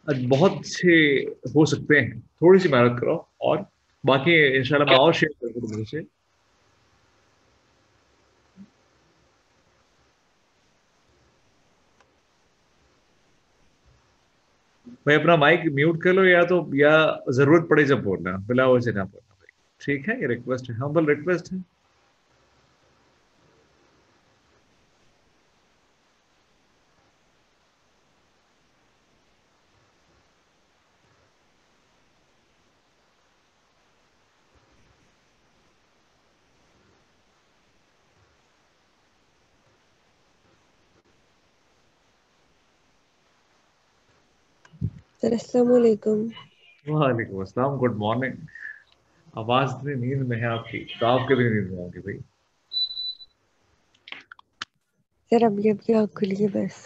आज बहुत अच्छे हो सकते हैं, थोड़ी सी मेहनत करो। और बाकी इंशाल्लाह मैं और शेयर करूंगा तुमसे से। भाई अपना माइक म्यूट कर लो, या तो या जरूरत पड़े जब बोलना, बिला वजह ना बोलना भाई। ठीक है, ये रिक्वेस्ट है, हम्बल रिक्वेस्ट है। सर अस्सलाम वालेकुम। वालेकुम अस्सलाम, गुड मॉर्निंग। आवाज इतनी नींद में है आपकी, तो आपके भी नींद में होगी भाई। सर अभी अभी आँख खुली है बस।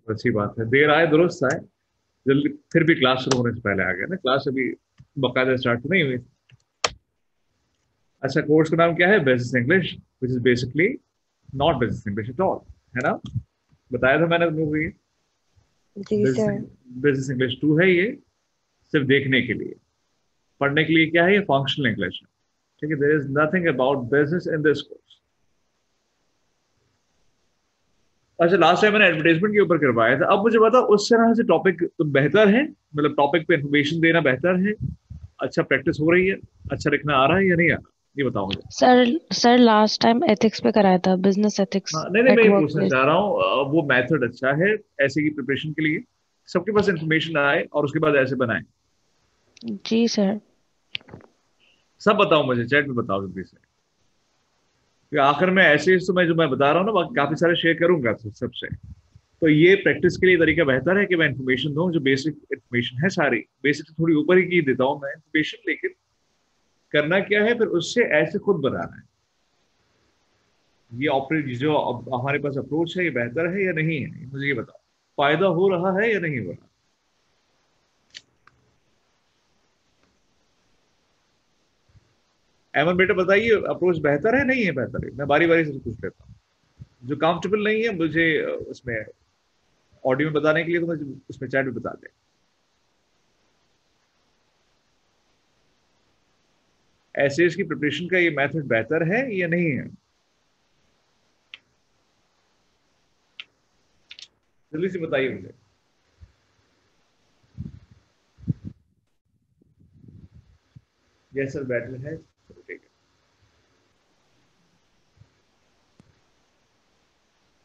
अच्छी बात है, देर आए दुरुस्त आए। जल्दी फिर भी क्लास शुरू होने से पहले आ गया ना, क्लास अभी बाकायदा स्टार्ट नहीं हुई। अच्छा, कोर्स का नाम क्या है? Business English, which is basically not business English at all, है ना? बताया था मैंने मूवी। जी sir. Business business English too है ये, सिर्फ देखने के लिए। पढ़ने के लिए क्या है? ये फंक्शनल इंग्लिश है। ठीक है, there is nothing about business in this course. अच्छा, लास्ट टाइम मैंने एडवर्टाइजमेंट के ऊपर करवाया था। अब मुझे बताओ, उस तरह से टॉपिक तो बेहतर है? मतलब टॉपिक पे इन्फॉर्मेशन देना बेहतर है? अच्छा प्रैक्टिस हो रही है? अच्छा लिखना आ रहा है या नहीं आ रहा? ये बताओ मुझे। Sir sir last time ethics पे कराया था, बिजनेस एथिक्स हाँ, नहीं नहीं, मैं एट ये वर्क पूछना प्लेस। चाह रहा हूँ, वो मेथड अच्छा है ऐसे की प्रिपरेशन के लिए? सबके पास इन्फॉर्मेशन आए और उसके बाद ऐसे बनाए? जी सर। सब बताओ मुझे, चैट में बताओ जल्दी से। कि आखिर में ऐसे ही तो मैं जो मैं बता रहा हूँ ना, बाकी काफी सारे शेयर करूंगा सबसे। तो ये प्रैक्टिस के लिए तरीका बेहतर है कि मैं इन्फॉर्मेशन दूं, जो बेसिक इन्फॉर्मेशन है सारी। बेसिक से थोड़ी ऊपर ही की देता हूँ मैं इन्फॉर्मेशन, लेकिन करना क्या है फिर उससे ऐसे खुद बनाना है। ये ऑपरेट जो अब हमारे पास अप्रोच है, ये बेहतर है या नहीं है, मुझे ये बताओ। फायदा हो रहा है या नहीं हो रहा? एमन बेटा बताइए, अप्रोच बेहतर है नहीं है बेहतर है? मैं बारी बारी से पूछ लेता हूँ। जो कंफर्टेबल नहीं है मुझे उसमें ऑडियो में बताने के लिए, तो मुझे उसमें चैट में बता दें। ऐसे इसकी प्रिपरेशन का ये मेथड बेहतर है या नहीं है? जल्दी से बताइए मुझे। यस सर, बेटर है, चलो ठीक है।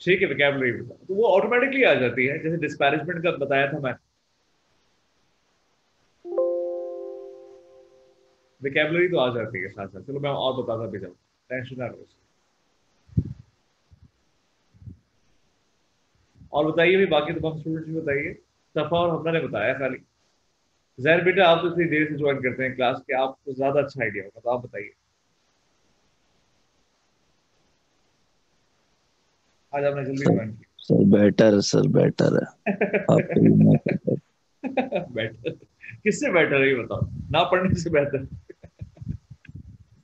ठीक है, वोकैबुलरी बता तो वो ऑटोमेटिकली आ जाती है, जैसे डिस्पैरेजमेंट का बताया था मैं। वोकैबुलरी तो आ जाती है साथ साथ। चलो मैं और बताता भी जाऊँ, टेंशन ना लो। और बताइए भी, बाकी तमाम स्टूडेंट्स भी बताइए। सफा और हमने बताया खाली। जहर बेटा, आप तो इतनी देर से ज्वाइन करते हैं क्लास के, आपको ज्यादा अच्छा आइडिया होगा, तो आप बताइए। आज आपने जल्दी sir join sir better, sir better है। आपको भी किया। मैं कहता हूँ। बेटर? किससे बेटर है ये बताओ? ना पढ़ने से बेहतर?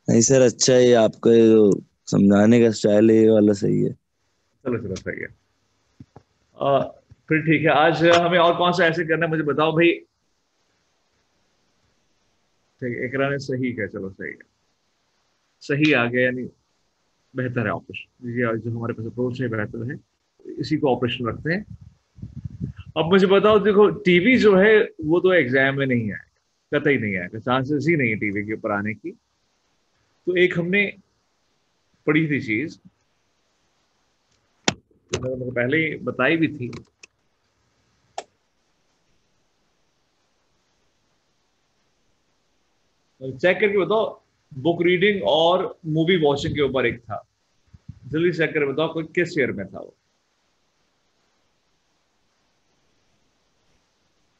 नहीं सर, अच्छा है आपका ये जो समझाने का स्टाइल है, ये वाला सही है। चलो चलो, सही है। आ, फिर ठीक है, आज हमें और कौन सा ऐसे करना है मुझे बताओ भाई। ठीक है, इकरा ने सही किया, चलो सही है। सही आ गया, यानी बेहतर है ऑपरेशन। ये जो हमारे पास अप्रोच है बेहतर है, इसी को ऑपरेशन रखते हैं। अब मुझे बताओ, देखो टीवी जो है वो तो एग्जाम में नहीं आएगा, कतई नहीं आएगा, चांसेस ही नहीं है टीवी के ऊपर आने की। तो एक हमने पढ़ी थी चीज, जो मैंने तुमको पहले ही बताई भी थी। चेक करके बताओ। बुक रीडिंग और मूवी वॉचिंग के ऊपर एक था। जल्दी चेक करके बताओ कोई किस ईयर में था वो।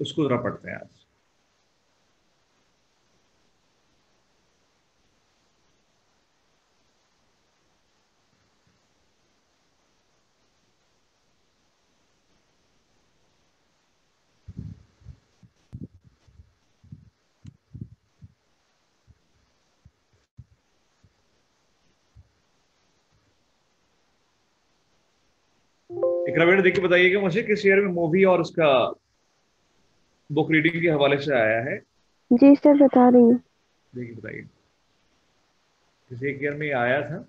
उसको जरा पढ़ते हैं आज। इकरा बेटा देख के बताइएगा मुझे, किस ईयर में मूवी और उसका बुक रीडिंग के हवाले से आया है। जी सर, बता रही हूँ। देखिए बताइए, किसी एक ईयर में ये आया था।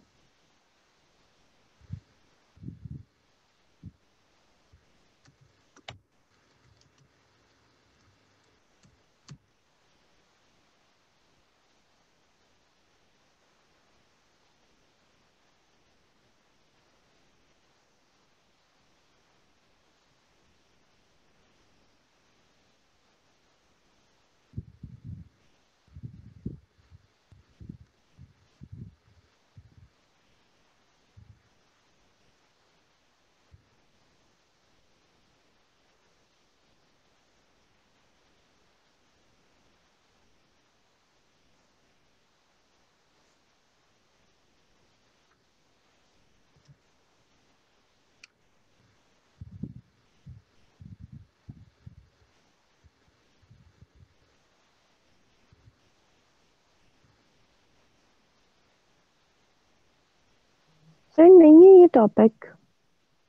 सर नहीं है ये टॉपिक,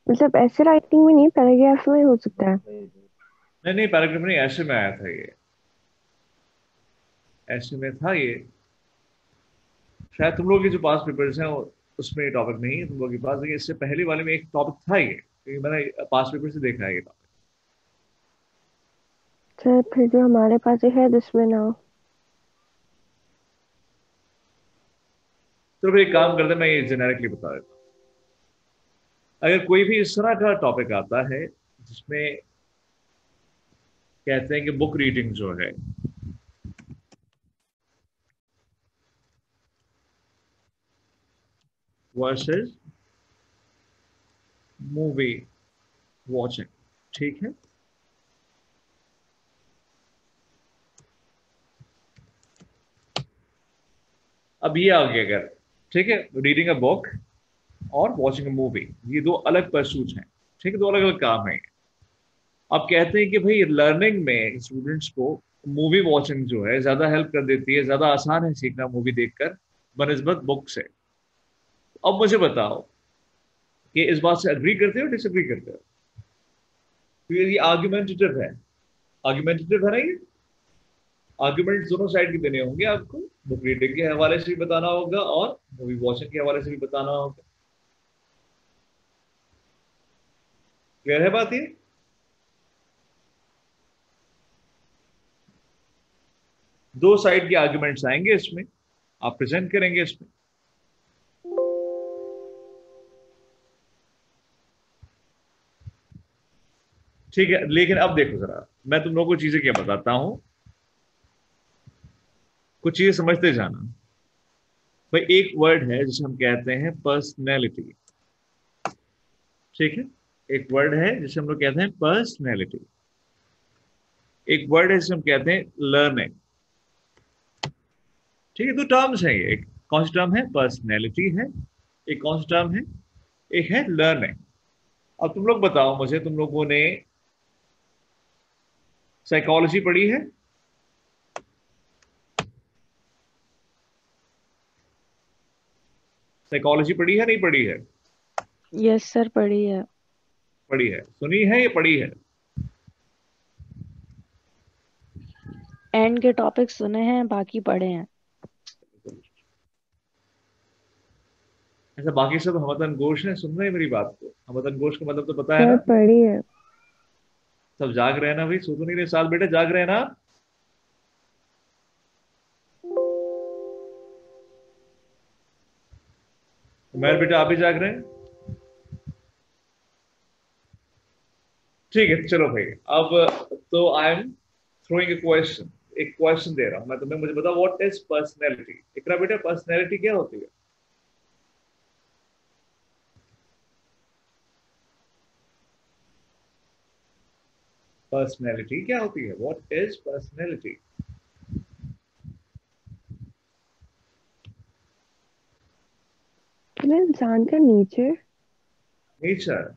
मतलब ऐसे राइटिंग में नहीं, पैराग्राफ में हो सकता है। नहीं नहीं, पैराग्राफ नहीं, ऐसे में आया था ये, ऐसे में था ये। शायद तुम लोग के जो पास पेपर्स हैं उसमें ये टॉपिक नहीं है तुम लोग के पास, लेकिन इससे पहले वाले में एक टॉपिक था ये मैंने पास पेपर से देखा है ये टॉपिक। सर फिर जो हमारे पास है जिसमें ना हो। तो फिर एक काम करते हैं, मैं ये जेनेरिकली बता देता हूँ। अगर कोई भी इस तरह का टॉपिक आता है जिसमें कहते हैं कि बुक रीडिंग जो है वर्सेस मूवी वॉचिंग, ठीक है, अब ये आ गया अगर, ठीक है, रीडिंग अ बुक और वॉचिंग अ मूवी, ये दो अलग परसूट हैं, ठीक है, दो अलग अलग काम है। अब कहते हैं कि भाई लर्निंग में स्टूडेंट्स को मूवी वॉचिंग जो है ज्यादा हेल्प कर देती है, ज्यादा आसान है सीखना मूवी देखकर बनिस्बत बुक से। अब मुझे बताओ कि इस बात से एग्री करते हो डिसएग्री करते हो? तो ये आर्गुमेंटेटिव है, आर्गुमेंटेटिव है ना ये, आर्गुमेंट दोनों साइड के देने होंगे आपको, बुक रीडिंग के हवाले से भी बताना होगा और मूवी वॉचिंग के हवाले से भी बताना होगा। क्लियर है बात ये? दो साइड के आर्गुमेंट्स आएंगे इसमें, आप प्रेजेंट करेंगे इसमें। ठीक है, लेकिन अब देखो जरा, मैं तुम लोगों को चीजें क्या बताता हूं, कुछ चीजें समझते जाना। भाई एक वर्ड है जिसे हम कहते हैं पर्सनैलिटी, ठीक है, एक वर्ड है जिसे हम लोग कहते हैं पर्सनैलिटी, एक वर्ड है जिसे हम कहते हैं लर्निंग, ठीक है, दो टर्म्स हैं ये, एक कौन सी टर्म है, पर्सनैलिटी है, एक कौन सा टर्म है, एक है लर्निंग। अब तुम लोग बताओ मुझे, तुम लोगों ने साइकोलॉजी पढ़ी है? साइकोलॉजी पढ़ी है नहीं पढ़ी है? यस सर, पढ़ी है। पढ़ी है, सुनी है या पढ़ी है? एंड के टॉपिक सुने हैं, बाकी पढ़े हैं। ऐसा बाकी सब हमतन गोश है, सुन रहे हैं मेरी बात को? हमतन गोश का मतलब तो पता है सर ना? पढ़ी है। सब जाग रहे हैं ना भाई, सो तो नहीं रहे साल बेटे, जाग रहे हैं ना? मेरे बेटा आप भी जाग रहे हैं? ठीक है चलो भाई, अब तो I am throwing A question, एक क्वेश्चन दे रहा हूं मैं तुम्हें, मुझे बताओ व्हाट इज पर्सनैलिटी। इकरा बेटा पर्सनैलिटी क्या होती है? पर्सनैलिटी क्या होती है, व्हाट इज पर्सनैलिटी? मतलब इंसान का नेचर। नेचर,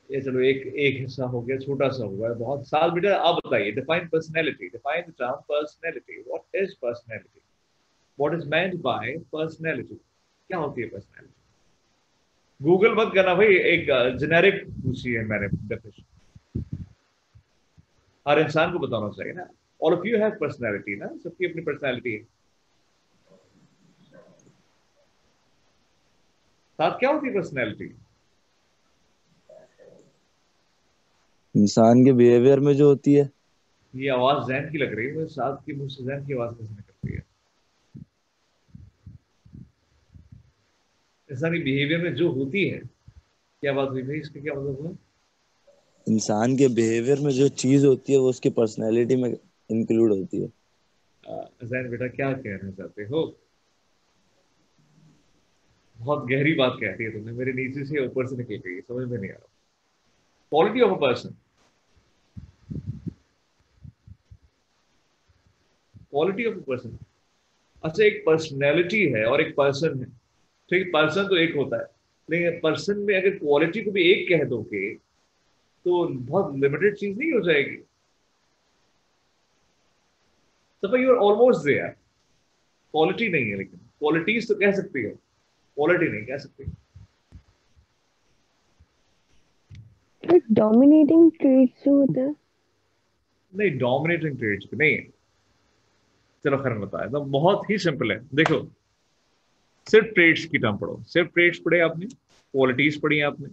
ये चलो एक एक हिस्सा हो गया, छोटा सा हुआ है बहुत। साल बेटा आप बताइए, define personality, define the term personality, what is personality, what is meant by personality, क्या होती है पर्सनैलिटी? गूगल मत करना भाई, एक जेनेरिक पूछी है मैंने डेफिनेशन। हर इंसान को बताना चाहिए ना। All of you have personality ना, सबकी अपनी पर्सनैलिटी है। साथ क्या होती है पर्सनैलिटी? इंसान के बिहेवियर में जो होती है। ये आवाज जैन की लग रही है, मुझे साथ की मुंह से जैन की आवाज कैसे निकल रही है? इंसानी बिहेवियर में जो होती है, क्या बात हुई भाई, इसका क्या मतलब हुआ? इंसान के बिहेवियर में जो चीज होती है वो उसकी पर्सनैलिटी में इंक्लूड होती है। जैन बेटा क्या कहना चाहते हो? बहुत गहरी बात कह दी है तुमने, मेरे नीचे से ऊपर से निकल गई, समझ में नहीं आ रहा। Quality of a person, quality of a person. अच्छा, एक पर्सनैलिटी है और एक पर्सन है। ठीक, पर्सन तो एक होता है, लेकिन पर्सन में अगर क्वालिटी को भी एक कह दोगे तो बहुत लिमिटेड चीज नहीं हो जाएगी? तो you are almost there. Quality नहीं है लेकिन क्वालिटीज तो कह सकती हो, क्वालिटी नहीं कह सकती। डोमिनेटिंग ट्रेट्स जो होता है। नहीं, डोमिनेटिंग ट्रेड्स नहीं है। चलो खैर बताया तो बहुत ही सिंपल है, देखो। सिर्फ ट्रेड्स की टर्म पढ़ो, सिर्फ ट्रेड्स पढ़े आपने, क्वालिटीज पढ़ी आपने,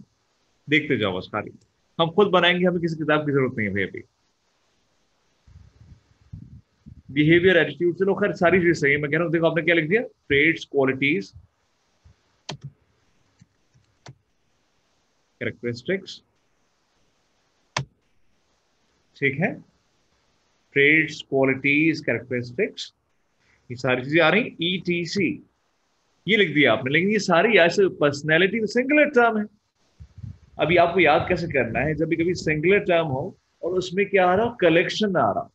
देखते जाओ बस खाली। हम खुद बनाएंगे, हमें किसी किताब की जरूरत नहीं है भाई अभी। बिहेवियर, एटीट्यूड, चलो खैर सारी चीज सही है। मैं कह रहा हूं, देखो आपने क्या लिख दिया, ट्रेड्स, क्वालिटीज, कैरेक्टरिस्टिक्स। ठीक है, ट्रेड्स, क्वालिटीज, कैरेक्टरिस्टिक्स, ये सारी चीजें आ रही, ईटीसी, ये लिख दिया आपने। लेकिन ये सारी ऐसे पर्सनैलिटी सिंगुलर टर्म है। अभी आपको याद कैसे करना है, जब भी कभी सिंगुलर टर्म हो और उसमें क्या आ रहा, कलेक्शन आ रहा,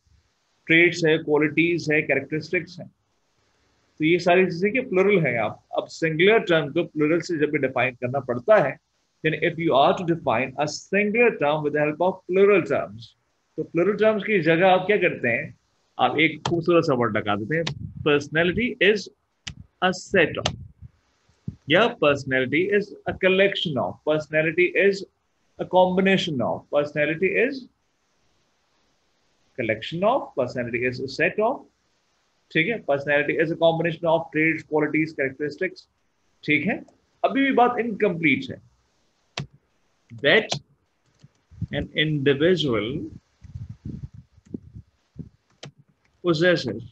ट्रेड्स है, क्वालिटीज है, कैरेक्टरिस्टिक्स है, तो ये सारी चीजें के प्लुरल है। आप अब सिंगुलर टर्म को प्लुरल से जब भी डिफाइन करना पड़ता है, then if you are to define a singular term with the help of plural terms, तो प्लुरल टर्म्स की जगह आप क्या करते हैं, आप एक खूबसूरत सा वर्ड लगा देते हैं, personality is a set of, या personality is a collection of, personality is a combination of, personality is collection of, personality is a set of, ठीक है, personality is a combination of traits, qualities, characteristics. ठीक है, अभी भी बात incomplete है। That an individual possesses,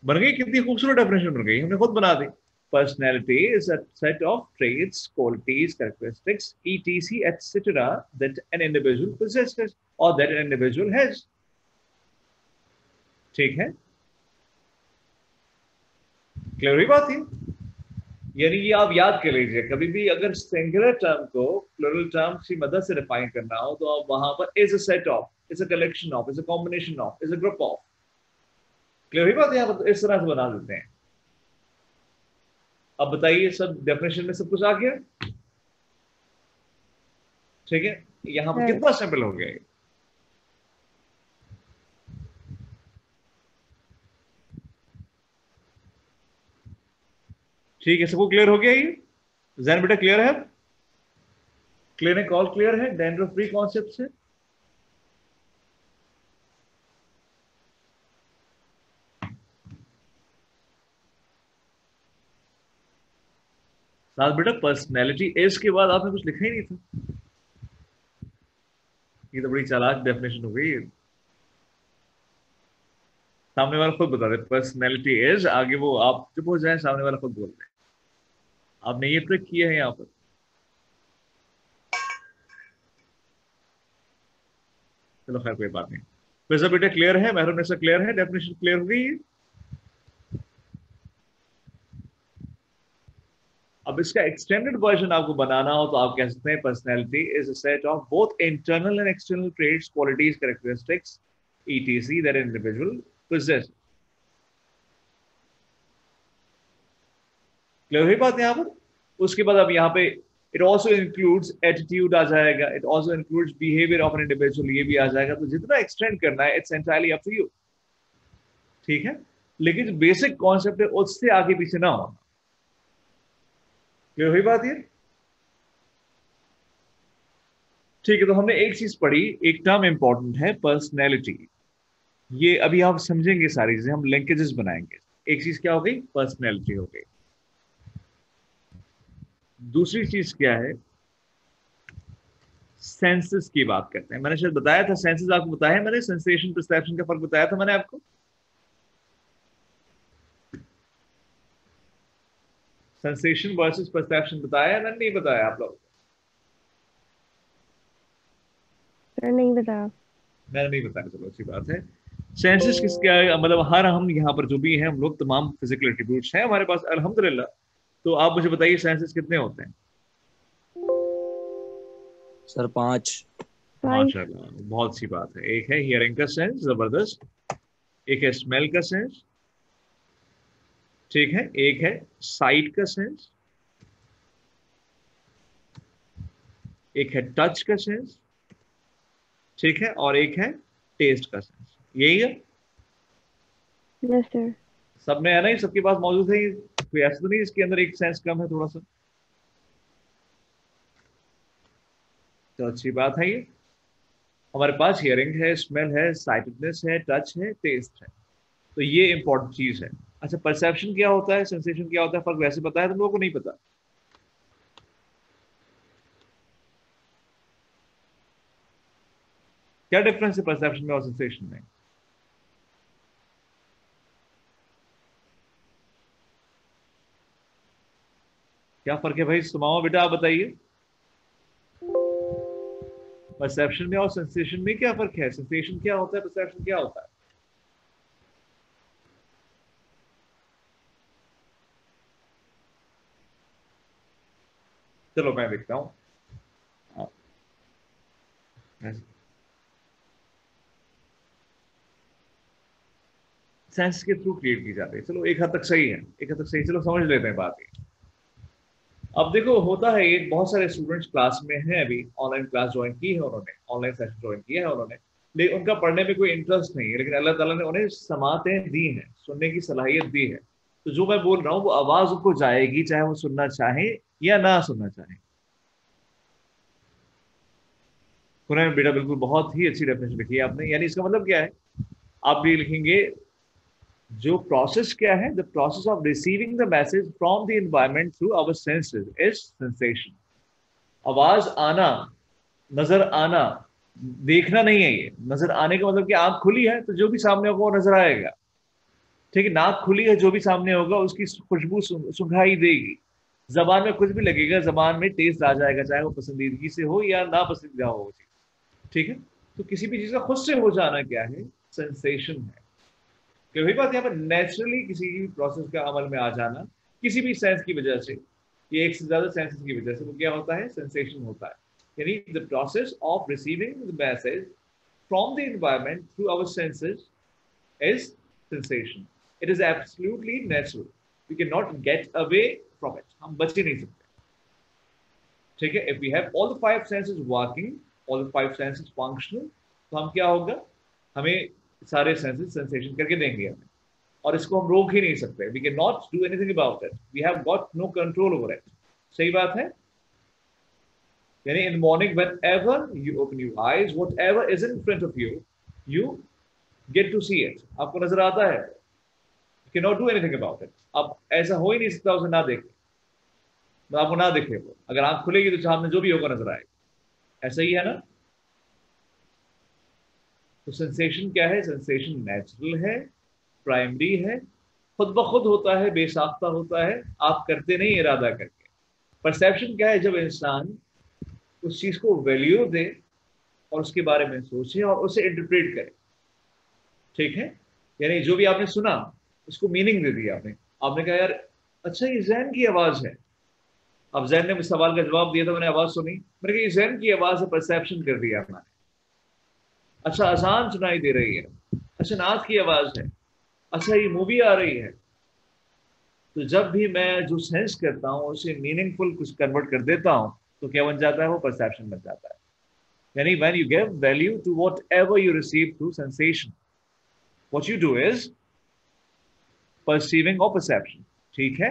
बन गई, कितनी खूबसूरत डेफिनेशन बन गई, हमने खुद बना दी। Personality is a set of traits, qualities, characteristics, etc etc that an individual possesses or that an individual has। ठीक है, क्लियर हुई बात है? यानी ये आप याद कर लीजिए, कभी भी अगर सिंगुलर टर्म को प्लुरल टर्म की मदद से डिफाइन करना हो तो आप वहां पर is a set of, is a collection of, is a combination of, is a group of. Clear हुई बात? यहाँ पर इस तरह से बना देते हैं। अब बताइए, सब डेफिनेशन में सब कुछ आ गया? ठीक है, यहाँ पर कितना सिंपल हो गया ये। ठीक है, सबको क्लियर हो गया ये? जैन बेटा क्लियर है? क्लिनिक ऑल क्लियर है डैंड्रफ फ्री कॉन्सेप्ट से? साथ बेटा पर्सनैलिटी इज के बाद आपने कुछ लिखा ही नहीं था, ये तो बड़ी चालाक डेफिनेशन हो गई। सामने वाला खुद बता दे पर्सनैलिटी इज, आगे वो आप चुप हो जाए, सामने वाला खुद बोल रहे। आपने ये ट्रिक किया है यहाँ पर। चलो खैर कोई बात नहीं। फिर बेटा क्लियर है, महरून ऐसा क्लियर है, डेफिनेशन क्लियर हो गई है? अब इसका एक्सटेंडेड वर्जन आपको बनाना हो तो आप कह सकते हैं personality is a set of both internal and external traits, qualities, characteristics, etc that an individual possesses। Clear हुई बात यहाँ पर? उसके बाद अब यहाँ पे इट ऑल्सो इंक्लूड्स एटीट्यूड आ जाएगा, it also includes behaviour of an individual, ये भी आ जाएगा। तो जितना एक्सटेंड करना है it's entirely up to you. ठीक है, लेकिन जो बेसिक कॉन्सेप्ट है उससे आगे पीछे ना होना। क्लियर हुई बात ये? ठीक है, तो हमने एक चीज पढ़ी, एक टर्म इंपॉर्टेंट है पर्सनैलिटी। ये अभी आप समझेंगे सारी चीजें, हम लिंकेजेस बनाएंगे। एक चीज क्या हो गई, पर्सनैलिटी हो गई। दूसरी चीज क्या है, सेंसेस की बात करते हैं। मैंने शायद बताया था सेंसेस, आपको बताया है मैंने, सेंसेशन परसेप्शन का फर्क बताया था मैंने आपको। सेंसेशन वर्सेस परसेप्शन बताया है मैंने, नहीं बताया आप लोग? सर नहीं बताया। मैंने नहीं बताया, चलो अच्छी बात है। सेंसेस किसका है, मतलब हर हम यहाँ पर जो भी हैं हम लोग तमाम फिजिकल एट्रीब्यूट्स हैं हमारे पास अल्हम्दुलिल्लाह। तो आप मुझे बताइए सेंसेस कितने होते हैं? सर 5। 5। माशाल्लाह, बहुत सी बात है। एक है हियरिंग का सेंस, जबरदस्त। एक है स्मेल का सेंस, ठीक है। एक है साइट का सेंस, एक है टच का सेंस, ठीक है, और एक है टेस्ट का सेंस। यही है, यस सर। सब में है ना, ये सबके पास मौजूद है ये? कोई ऐसा तो नहीं इसके अंदर एक सेंस कम है थोड़ा सा? तो अच्छी बात है ये। हमारे पास हियरिंग है, स्मेल है, साइटेडनेस है, टच है, टेस्ट है। तो ये इंपॉर्टेंट चीज है। अच्छा, परसेप्शन क्या होता है, सेंसेशन क्या होता है, फर्क वैसे पता है तुम लोगों को? नहीं पता? क्या डिफरेंस है परसेप्शन में और सेंसेशन में? क्या फर्क है भाई, सुमाओ बेटा, आप बताइए। परसेप्शन में और सेंसेशन में क्या फर्क है? सेंसेशन क्या होता है, परसेप्शन क्या होता है? चलो मैं देखता हूँ। सेंस के थ्रू क्रिएट की जाती है, चलो एक हद तक सही है, एक हद तक सही, चलो समझ लेते हैं बात ये। अब देखो होता है ये, बहुत सारे स्टूडेंट्स क्लास में हैं, अभी ऑनलाइन क्लास ज्वाइन की है उन्होंने, ऑनलाइन सेशन ज्वाइन किया है उन्होंने, लेकिन उनका पढ़ने में कोई इंटरेस्ट नहीं है, लेकिन अल्लाह ताला ने उन्हें समातें दी हैं, सुनने की सलाहियत दी है। तो जो मैं बोल रहा हूँ वो आवाज उनको जाएगी, चाहे वो सुनना चाहे या ना सुनना चाहे। कुरैन बेटा बिल्कुल बहुत ही अच्छी डेफिनेशन लिखी है आपने। यानी इसका मतलब क्या है, आप भी लिखेंगे जो प्रोसेस क्या है, the process of receiving the message from the environment through our senses is sensation. आवाज आना, नजर आना, देखना नहीं है ये। नजर आने का मतलब कि आंख खुली है तो जो भी सामने होगा वो नजर आएगा, ठीक है। नाक खुली है, जो भी सामने होगा उसकी खुशबू सुंघाई देगी। जबान में कुछ भी लगेगा, जबान में टेस्ट आ जाएगा, चाहे वो पसंदीदगी से हो या ना पसंदीदा हो वो चीज, ठीक है। तो किसी भी चीज का खुद से हो जाना क्या है, सेंसेशन है। कि वही बात, यहाँ पर नेचुरली किसी भी प्रोसेस का अमल में आ जाना, किसी भी सेंस की वजह से, ये एक से ज्यादा सेंसेस की वजह से, वो क्या होता है, सेंसेशन होता है। यानी the process of receiving the message from the environment through our senses is sensation. It is absolutely natural, we can not get away from it, हम बच ही नहीं सकते, ठीक है। If we have all the five senses working, all the five senses functional, तो हम क्या होगा, हमें सारे सेंसेस सेंसेशन करके देंगे हमें, और इसको हम रोक ही नहीं सकते। We can not do anything about it, we have got no control over it. सही बात है। यानी in morning whenever you open your eyes, whatever is in front of you, you get to see it, आपको नजर आता है, you can not do anything about it. अब ऐसा हो ही नहीं सकता उसे ना देखे, तो आपको ना दिखे वो, अगर आंख खुलेगी तो सामने जो भी होगा नजर आएगा, ऐसा ही है ना। तो सेंसेशन क्या है, सेंसेशन नेचुरल है, प्राइमरी है, खुद ब खुद होता है, बेसाख्ता होता है, आप करते नहीं इरादा करके। परसेप्शन क्या है, जब इंसान उस चीज को वैल्यू दे और उसके बारे में सोचे और उसे इंटरप्रेट करे, ठीक है। यानी जो भी आपने सुना उसको मीनिंग दे दिया आपने, आपने कहा यार अच्छा ये जहन की आवाज है। अब जहन ने मुझे सवाल का जवाब दिया था, मैंने आवाज सुनी, मैंने कहा ये जहन की आवाज है, परसेप्शन कर दिया मैंने। अच्छा अजान सुनाई दे रही है, अच्छा नाथ की आवाज है, अच्छा ये मूवी आ रही है। तो जब भी मैं जो सेंस करता हूँ उसे मीनिंगफुल कुछ कन्वर्ट कर देता हूँ, तो क्या बन जाता है, वो परसेप्शन बन जाता है। यानी when you give value to whatever you receive through sensation, what you do is perceiving और परसेप्शन, ठीक है।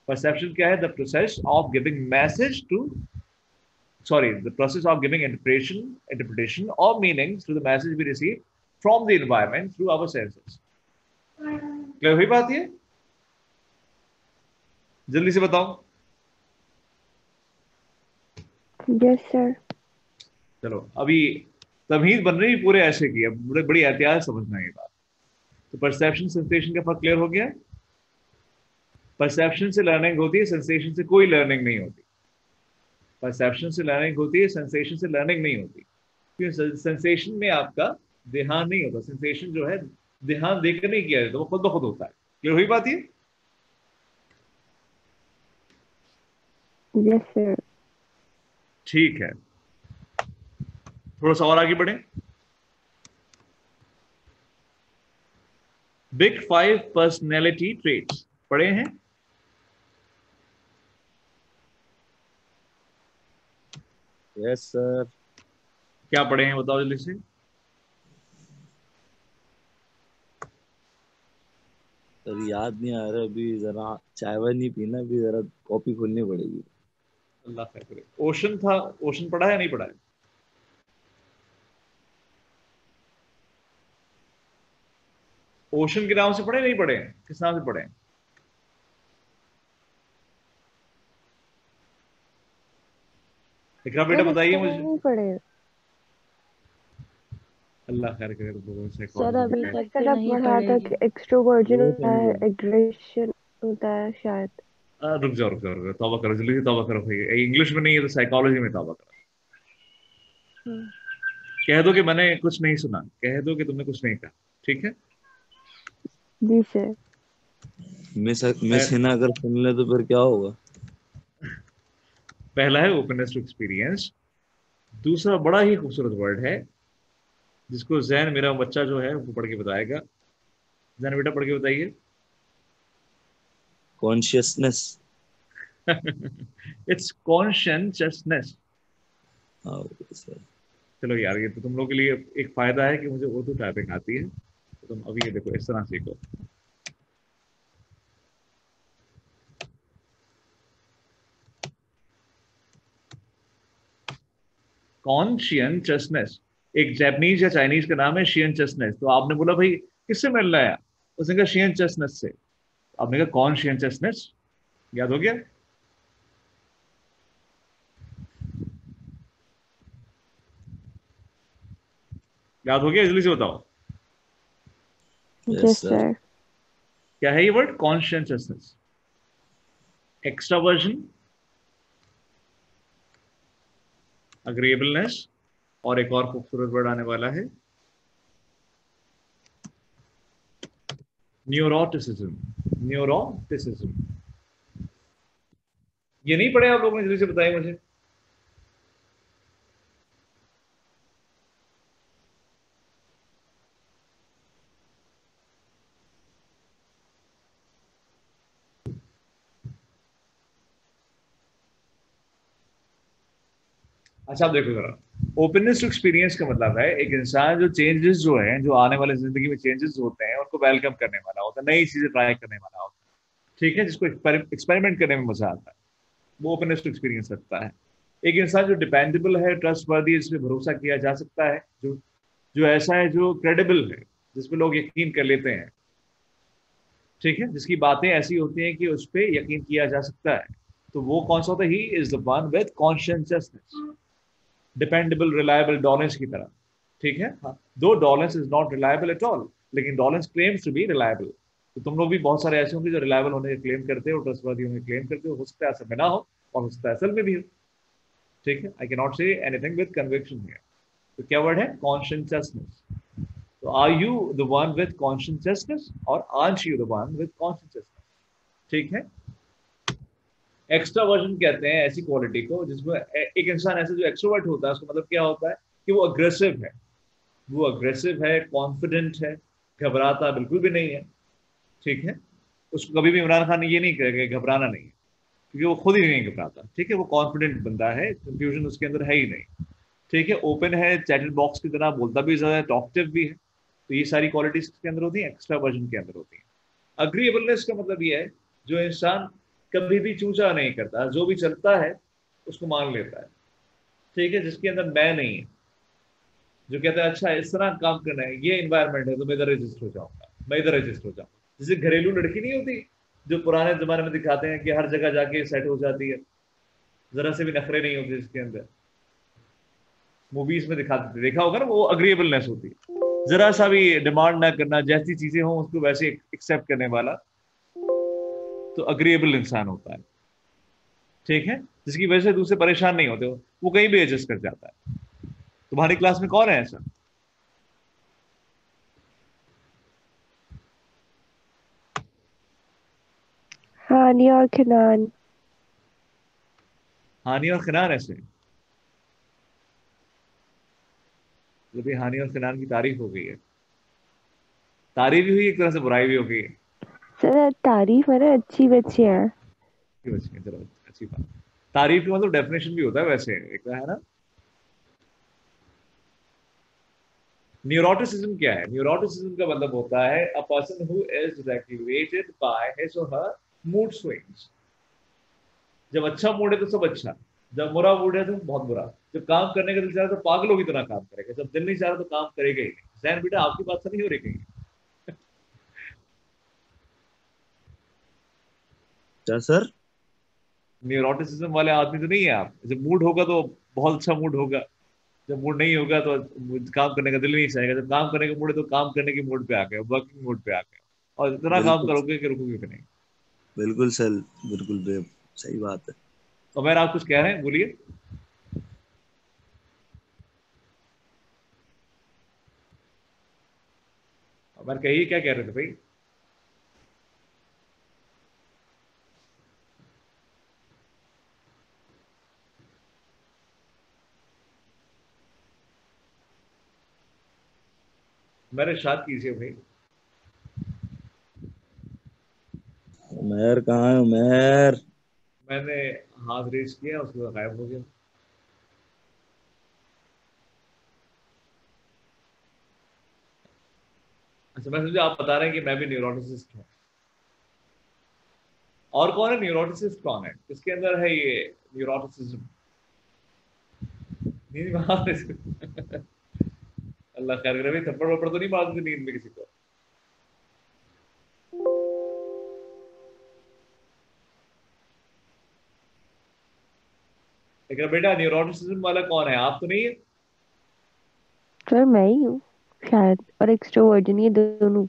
परसेप्शन क्या है, the process of giving message to sorry, the process of giving interpretation or meanings to the message we receive from the environment through our senses. Clear हुई बात ये? जल्दी से बताओ. Yes sir. चलो अभी तमीज बन रही पूरे ऐसे की, अब बड़ी एहतियात समझना ये बात. तो परसेप्शन सेंसेशन का फर्क क्लियर हो गया. परसेप्शन से लर्निंग होती है, सेंसेशन से कोई लर्निंग नहीं होती. परसेप्शन से लर्निंग होती है, सेंसेशन से लर्निंग नहीं होती. क्योंकि सेंसेशन में आपका ध्यान नहीं होता. सेंसेशन जो है ध्यान देकर नहीं किया जाता, वो खुद ब खुद होता है. क्लियर हुई बात ये? Yes sir. ठीक है, थोड़ा सा और आगे बढ़े. बिग 5 पर्सनैलिटी ट्रेट्स पढ़े हैं? Yes sir. क्या पढ़े हैं बताओ जल्दी से. सर याद नहीं आ रहा अभी, जरा चाय वाय नहीं पीना, अभी जरा कॉपी खोलनी पड़ेगी. अल्लाह खैर करे. ओशन था, ओशन पढ़ा है नहीं पढ़ा है? ओशन के नाम से पढ़े नहीं पढ़े? किस नाम से पढ़े? इकरा बेटा बताइए मुझे. नहीं पढ़े अल्लाह खैर करे. सर अभी तक सर. तो अब नहीं पढ़ा था पढ़ेगी. कि एक्सट्रोवर्जन होता है, एग्रेशन होता है शायद. रुक जाओ रुक जाओ, तौबा करो जल्दी से, तौबा करो भाई. इंग्लिश में नहीं है तो साइकोलॉजी में तौबा करो. कह दो कि मैंने कुछ नहीं सुना, कह दो कि तुमने कुछ नहीं कहा. ठीक है जी सर. मिस हिना अगर सुन ले तो फिर क्या होगा? पहला है ओपननेस टू एक्सपीरियंस. दूसरा बड़ा ही खूबसूरत वर्ड है जिसको जैन मेरा बच्चा जो है वो पढ़ के बताएगा. जैन बेटा पढ़ के बताइए. कॉन्शियसनेस. It's consciousness. सर चलो यार, ये तो तुम लोगों के लिए एक फायदा है कि मुझे उर्दू टाइपिंग आती है. तो तुम अभी ये देखो इस तरह सीखो. कॉन्शियसनेस एक जापानीज या चाइनीज का नाम है, शियनचसनेस. तो आपने बोला भाई किससे मिल रहा है? उसने कहा शियनचसनेस से. आपने कहा कॉन्शियसनेस. याद हो गया? याद हो गया? जल्दी से बताओ. Yes sir. क्या है ये वर्ड? कॉन्शियसनेस. एक्स्ट्रावर्जन, अग्रेबलनेस, और एक और खूबसूरत वर्ड आने वाला है न्यूरोटिसिज्म. न्यूरोटिसिज्म ये नहीं पढ़े आप लोगों ने? जल्दी से बताइए मुझे. अच्छा आप देखो जरा, ओपननेस टू एक्सपीरियंस का मतलब है एक इंसान जो चेंजेस जो हैं, जो आने वाले जिंदगी में चेंजेस होते हैं उनको वेलकम करने वाला होता है, नई चीजें ट्राई करने वाला होता है. ठीक है, जिसको एक्सपेरिमेंट करने में मजा आता है, वो ओपननेस टू एक्सपीरियंस रखता है. एक इंसान जो डिपेंडेबल है, ट्रस्टवर्दी, जिस पे भरोसा किया जा सकता है, जो जो ऐसा है, जो क्रेडिबल है, जिसपे लोग यकीन कर लेते हैं. ठीक है, जिसकी बातें ऐसी होती हैं कि उस पर यकीन किया जा सकता है, तो वो कौन सा होता है? He is the one with consciousness. Dependable, reliable, डॉलेंस की तरह. ठीक है, दो डॉलेंस is not reliable at all, लेकिन डॉलेंस क्लेम्स टू बी रिलायबल. तो तुम लोग भी बहुत सारे ऐसे होंगे जो रिलायबल होने का क्लेम करते हो, ट्रस्टवर्दी होने का क्लेम करते हो सकता है ऐसा ना हो, और हो सकता है असल में भी हो. ठीक है, I can not say anything with conviction here. तो क्या वर्ड है? कॉन्शियसनेस. तो are you the one with consciousness और are you the one with consciousness? ठीक है. एक्स्ट्रावर्जन कहते हैं ऐसी क्वालिटी को जिसमें एक इंसान ऐसा जो एक्स्ट्रोवर्ट होता है, उसका मतलब क्या होता है कि वो अग्रेसिव है. वो अग्रेसिव है, कॉन्फिडेंट है, घबराता बिल्कुल भी नहीं है. ठीक है, उसको कभी भी इमरान खान ने ये नहीं कहा कि घबराना नहीं है, क्योंकि वो खुद ही नहीं घबराता. ठीक है, वो कॉन्फिडेंट बंदा है, कंफ्यूजन उसके अंदर है ही नहीं. ठीक है, ओपन है, चैटेड बॉक्स की तरह, बोलता भी ज्यादा है, टॉकटिव भी है. तो ये सारी क्वालिटीज के अंदर होती है, एक्स्ट्रावर्जन के अंदर होती है. अग्रीएबलनेस का मतलब ये है जो इंसान कभी भी चूचा नहीं करता, जो भी चलता है उसको मान लेता है. ठीक है, जिसके अंदर मैं नहीं है, जो कहता है अच्छा इस तरह काम करना है, ये इन्वायरमेंट है तो मैं इधर रजिस्टर हो जाऊंगा, मैं इधर रजिस्टर हो जाऊंगा। जैसे घरेलू लड़की नहीं होती जो पुराने जमाने में दिखाते हैं कि हर जगह जाके सेट हो जाती है, जरा से भी नखरे नहीं होते इसके अंदर, मूवीज में दिखाते थे, देखा होगा ना, वो अग्रीएबलनेस होती है, जरा सा भी डिमांड ना करना, जैसी चीजें हों उसको वैसे एक्सेप्ट करने वाला, तो अग्रीएबल इंसान होता है। ठीक है, जिसकी वजह से दूसरे परेशान नहीं होते, वो कहीं भी एडजस्ट कर जाता है। तुम्हारी क्लास में कौन है ऐसा? हानि और खिनान। हानि और खिनान ऐसे? जब ये हानि और खिनान की तारीफ हो गई है, तारीफ भी हुई, एक तरह से बुराई भी हो गई है। सर तारीफ है ना, अच्छी बच्ची है। अच्छी बच्ची है, चलो अच्छी बात। तारीफ का मतलब डेफिनेशन भी होता है वैसे, एक है ना। न्यूरोटिसिज्म क्या है? न्यूरोटिसिज्म का मतलब होता है a person who is regulated by his और हर मूड स्विंग्स। जब अच्छा मूड है तो सब अच्छा, जब बुरा मूड है तो बहुत बुरा। जब काम करने का दिल चाह रहा है तो पागलों की तरह काम करेगा, जब दिल नहीं चाह रहा तो काम करेगा ही नहीं। जैन बेटा आपकी बात से नहीं हो रही कहीं? क्या सर? न्यूरोटिसिज्म वाले आदमी तो नहीं है आप? जब मूड होगा तो बहुत अच्छा मूड होगा, जब मूड नहीं होगा तो काम करने का दिल नहीं चाहेगा, जब काम करने का मूड है तो काम करने के मूड पे आ गए, वर्किंग मूड पे आ गए, और इतना काम बिल्कुल, करोगे कि रुकोगे भी नहीं। बिल्कुल सर, बिल्कुल बे, सही बात है। तो मैंने आप कुछ कह रहे हैं, बोलिए। मैंने कहिए क्या कह रहे थे भाई? मैंने शाद कीजिए भाई। उमेर कहाँ है उमेर? मैंने हाथ रेस किया, उसके बाद गायब हो गया। अच्छा, मैं समझा आप बता रहे हैं कि मैं भी न्यूरोटिसिस्ट हूँ। और कौन है न्यूरोटिसिस्ट, कौन है इसके अंदर है ये न्यूरोटिसिज्म? नींद में हाथ रेस- अल्लाह खैर करे भाई, थप्पड़ वप्पड़ तो नहीं मारते थे नींद में किसी को? लेकिन बेटा न्यूरोटिसिज्म वाला कौन है? आप तो नहीं है? सर मैं ही हूँ शायद, और एक्सट्रोवर्जन, ये दोनों।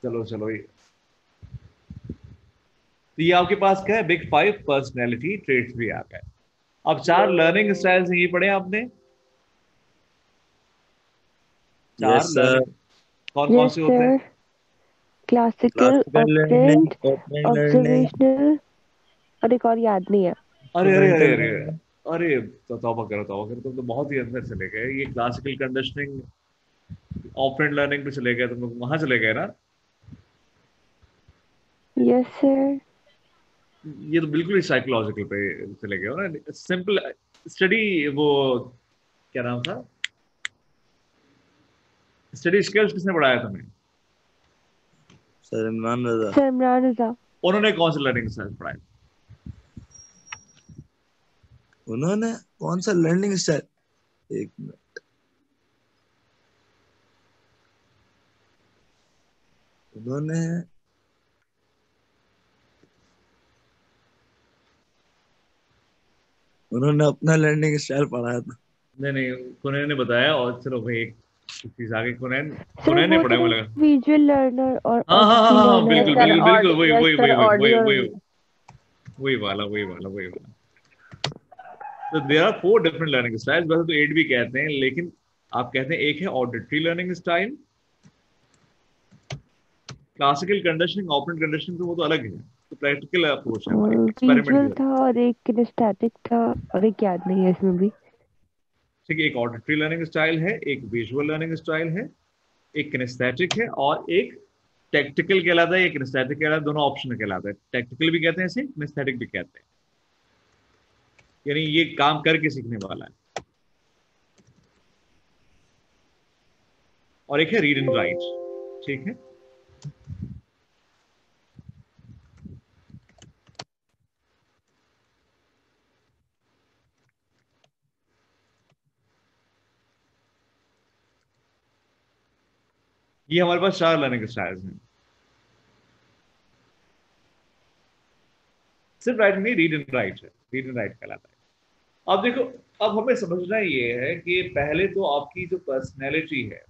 चलो चलो, ये आपके पास क्या है, बिग फाइव पर्सनैलिटी ट्रेट्स भी आ गए। अब चार लर्निंग स्टाइल्स ये पढ़े आपने? चार यस सर। लर्निंग कौन कौन यस से होते हैं? Sir. Classical, classical learning, operant, open learning, observational, और एक और याद नहीं है। अरे अरे अरे इंस्ट्रूमेंटल अरे लर्निंग। अरे, तो तौबा करो, तुम तो बहुत ही अंदर चले गए। ये क्लासिकल कंडीशनिंग, ऑपरेंट लर्निंग पे चले गए, तुम लोग वहां चले गए ना। Yes sir. ये तो बिल्कुल ही साइकोलॉजिकल पे चले गए हो ना। सिंपल स्टडी, वो क्या नाम था, स्टडी स्किल्स किसने पढ़ाया तुम्हें? सर इमरान रजा। सर इमरान रजा। उन्होंने कौन से लर्निंग स्टाइल पढ़ाए? उन्होंने कौन सा लर्निंग स्टाइल? एक मिनट। उन्होंने उन्होंने अपना लर्निंग स्टाइल पढ़ाया था। नहीं नहीं, कुनैन ने बताया। और चलो भाई, एक चीज आगे, कुनैन, सर कुनैन ने वो तो पढ़ाया मुझे लगा। विजुअल लर्नर और हाँ हाँ हाँ ऑडिटरी हाँ हाँ, लर्नर यस बिल्कुल है। सर, बिल्कुल बिल्कुल, वही यस वही सर, वही वही वही ऑडियो। वही वही वाला, वही वाला, वही वाला। तो there are four different learning styles, वैसे तो एट भी कहते हैं, लेकिन आप कहते हैं एक है auditory learning style, classical conditioning, operant conditioning, तो वो तो अलग है, तो प्रैक्टिकल अप्रोच है हमारी, एक्सपेरिमेंट विजुअल जो है। था और एक किनेस्थेटिक था, और एक याद नहीं है इसमें भी। ठीक है, एक ऑडिटरी लर्निंग स्टाइल है, एक विजुअल लर्निंग स्टाइल है, एक किनेस्थेटिक है, और एक टेक्टिकल कहलाता है, एक किनेस्थेटिक कहलाता है, दोनों ऑप्शन कहलाता है। टेक्टिकल भी कहते हैं इसे, किनेस्थेटिक भी कहते हैं, यानी ये काम करके सीखने वाला है। और एक है रीड एंड राइट। ठीक है, ये हमारे पास 4 लर्निंग स्टाइल्स हैं। सिर्फ राइटिंग नहीं, रीड एंड राइट है, रीड एंड राइट कहलाता है। अब देखो, अब हमें समझना ये है कि पहले तो आपकी जो पर्सनैलिटी है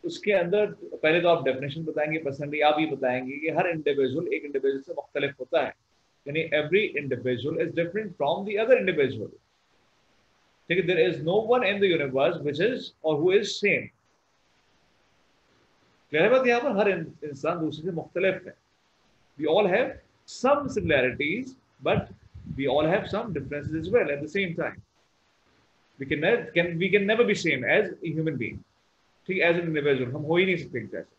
उसके अंदर, पहले तो आप डेफिनेशन बताएंगे पर्सनली, आप ये बताएंगे कि हर इंडिविजुअल एक इंडिविजुअल से मुख्तलिफ होता है, यानी every individual is different from the other individual. ठीक है, there is no one in the universe which is और हु इज सेम। क्लियर है बात? यहाँ पर हर इंसान दूसरे से मुख्तलिफ है। We all have some similarities, but we all have some differences as well at the same time. We can never be same as a human being. ठीक, एज एन इंडिविजुअल हम हो ही नहीं सकते जैसे।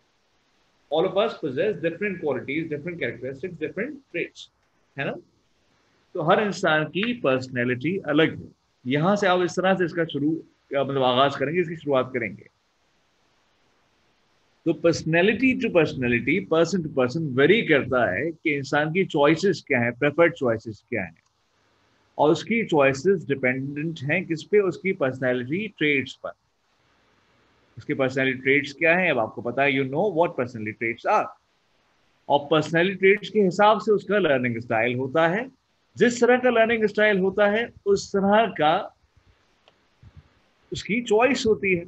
All of us possess different qualities, different characteristics, different traits, है ना? तो हर इंसान की पर्सनैलिटी अलग है। यहां से आप इस तरह से इसका मतलब आगाज करेंगे, इसकी शुरुआत करेंगे। तो personality to personality, person to person vary करता है कि इंसान की चॉइसेस क्या है, प्रेफर्ड चॉइसेस क्या है, और उसकी चॉइसेस डिपेंडेंट हैं किस पे? उसकी पर्सनैलिटी ट्रेट्स पर। उसकी पर्सनैलिटी ट्रेट्स क्या है? अब आपको पता है, you know what personality traits are. और पर्सनैलिटी ट्रेट्स के हिसाब से उसका लर्निंग स्टाइल होता है। जिस तरह का लर्निंग स्टाइल होता है उस तरह का उसकी चॉइस होती है।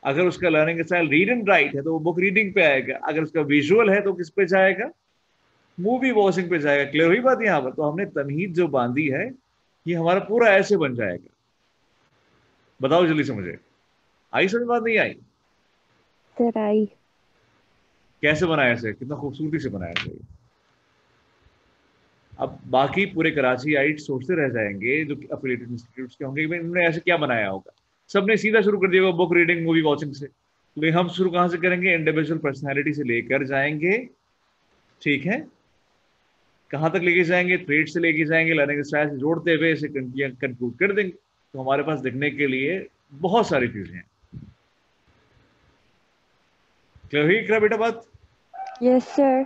अगर उसका learning style read and right है तो वो बुक रीडिंग पे आएगा। अगर उसका विजुअल है तो किस पे जाएगा? मूवी वॉचिंग पे जाएगा। क्लियर हुई बात यहाँ पर? तो हमने तमहीद जो बांधी है ये हमारा पूरा ऐसे बन जाएगा। बताओ जल्दी से मुझे, आई समझ? बात नहीं आई? Sir I. कैसे बनाया ऐसे? कितना खूबसूरती से बनाया ऐसे। अब बाकी पूरे कराची आइट सोचते रह जाएंगे जो एफिलिएटेड इंस्टीट्यूट्स के होंगे कि इन्होंने ऐसे क्या बनाया होगा। सबने सीधा शुरू कर दिया बुक रीडिंग मूवी वॉचिंग से। लेकिन हम शुरू कहां से करेंगे? इंडिविजुअल पर्सनैलिटी से लेकर जाएंगे। ठीक है, कहां तक लेके जाएंगे? ट्रेड से लेके जाएंगे, लर्निंग स्टाइल से जोड़ते हुए इसे कंक्लूड कर देंगे। तो हमारे पास देखने के लिए बहुत सारी चीजें हैं। क्लियर हुई क्या बेटा बात? Yes sir.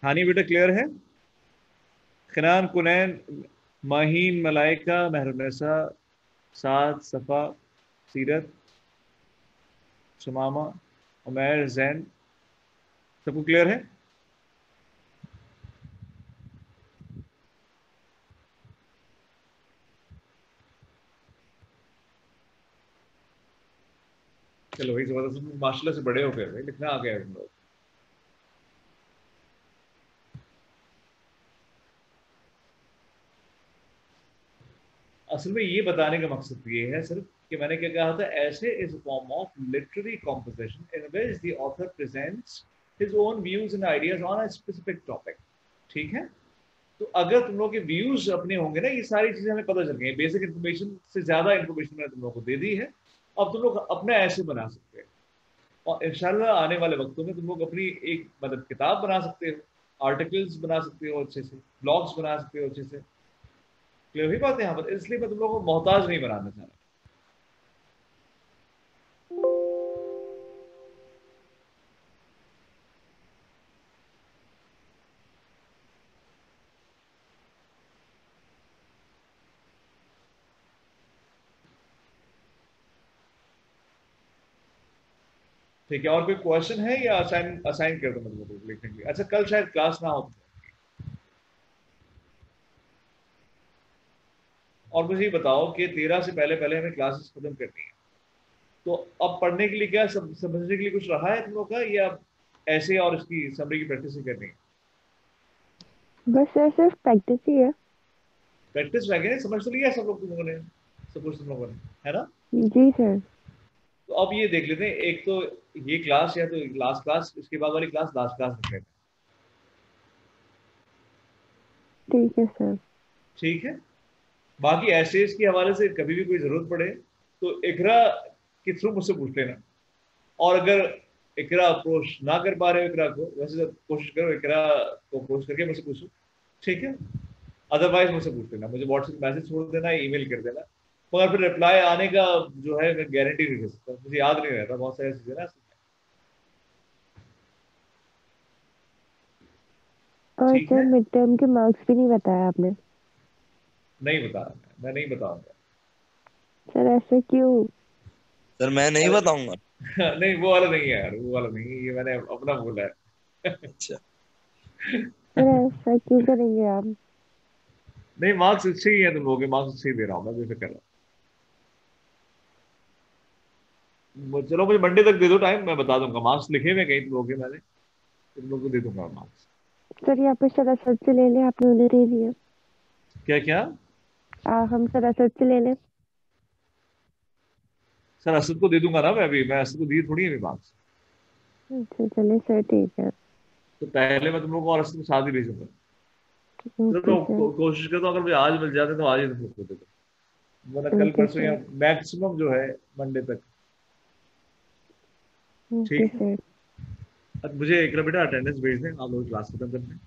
हाँ नहीं बेटा, क्लियर है? खनान, कुनैन, माहीन, मलाइका, महरुनिसा, साद, सफा, सीरत, सुमामा, उमैर, जैन, सबको क्लियर है? चलो भाई, जबरदस्त, माशाल्लाह से बड़े हो गए भाई, लिखना आ गया तुम लोग। असल में ये बताने का मकसद ये है सिर्फ कि मैंने क्या कहा था, ऐसे is form of literary composition in which the author presents his own views and ideas on a specific topic. ठीक है, तो अगर तुम लोग के व्यूज अपने होंगे ना, ये सारी चीजें हमें पता चल गई। बेसिक इन्फॉर्मेशन से ज्यादा इन्फॉर्मेशन मैंने तुम लोगों को दे दी है। अब तुम लोग अपना ऐसे बना सकते हैं, और इंशाल्लाह आने वाले वक्तों में तुम लोग अपनी एक मतलब किताब बना सकते हो, आर्टिकल्स बना सकते हो अच्छे से, ब्लॉग्स बना सकते हो अच्छे से। क्लियर हुई बात है यहाँ पर? इसलिए मैं तुम लोगों को मोहताज नहीं बनाना चाह रहा। ठीक है, और कोई क्वेश्चन है या असाइन असाइन कर दो मतलब लिखने के लिए? अच्छा, कल शायद क्लास ना हो। और मुझे ये बताओ कि 13 से पहले पहले हमें क्लासेस खत्म करनी है, तो अब पढ़ने के लिए क्या समझने के लिए कुछ रहा है तुम लोग का, या ऐसे और इसकी समरी की प्रैक्टिस ही करनी है? बस सर सिर्फ प्रैक्टिस ही है। प्रैक्टिस रह गई, समझ तो लिया सब लोग तुम लोगों ने, सब कुछ तुम लोगों ने, है ना? जी सर। तो अब ये देख लेते हैं, एक तो ये क्लास या तो लास्ट क्लास, इसके बाद वाली क्लास लास्ट क्लास रख लेते हैं। ठीक है सर। ठीक है, बाकी एसेज के हवाले से कभी भी कोई जरूरत पड़े तो इकरा के थ्रू मुझसे पूछ लेना। और अगर इकरा अप्रोच ना कर पा रहे हो इकरा को, वैसे तो कोशिश करो इकरा को अप्रोच करके मुझसे पूछो। ठीक है, अदरवाइज मुझसे पूछ लेना, मुझे व्हाट्सएप मैसेज छोड़ देना, ईमेल कर देना। मगर फिर रिप्लाई आने का जो है मैं गारंटी नहीं दे सकता, मुझे याद नहीं रहता बहुत सारी चीजें ना। और ठीक सर है, मिड टर्म के मार्क्स भी नहीं बताया आपने। नहीं बता, मैं नहीं बताऊंगा। सर ऐसे क्यों? सर मैं नहीं बताऊंगा। नहीं वो वाला नहीं है यार, वो वाला नहीं है, ये मैंने अपना बोला है। अच्छा। सर ऐसा क्यों करेंगे आप? नहीं मार्क्स अच्छे ही हैं तुम लोगों के, मार्क्स अच्छे ही दे रहा हूँ मैं, बेफिक्र रहो। चलो मुझे मंडे तक दे दो टाइम, मैं बता दूंगा, मार्क्स लिखे हुए कहीं तुम लोगों के मैंने, तुम लोग को दे दूंगा मार्क्स। सर यहाँ पे सरासर से ले लें, आपने उन्हें दे दिया। क्या क्या? हम सरासर से ले लें। सर असद को दे दूंगा ना मैं, अभी मैं असद को दिए थोड़ी है अभी मार्क्स। अच्छा चलिए सर, ठीक है। तो पहले मैं तुम लोग को और असद को साथ ही भेजूंगा। ओके चलो सर। कोशिश करता हूँ, अगर मुझे आज मिल जाते तो आज ही तुम लोग को दे दो, वरना कल ओके परसों या सर। मैक्सिमम जो है मंडे तक। ओके ठीक है। सर। अब मुझे एक बेटा अटेंडेंस भेज दें, आप लोग क्लास खत्म करते हैं।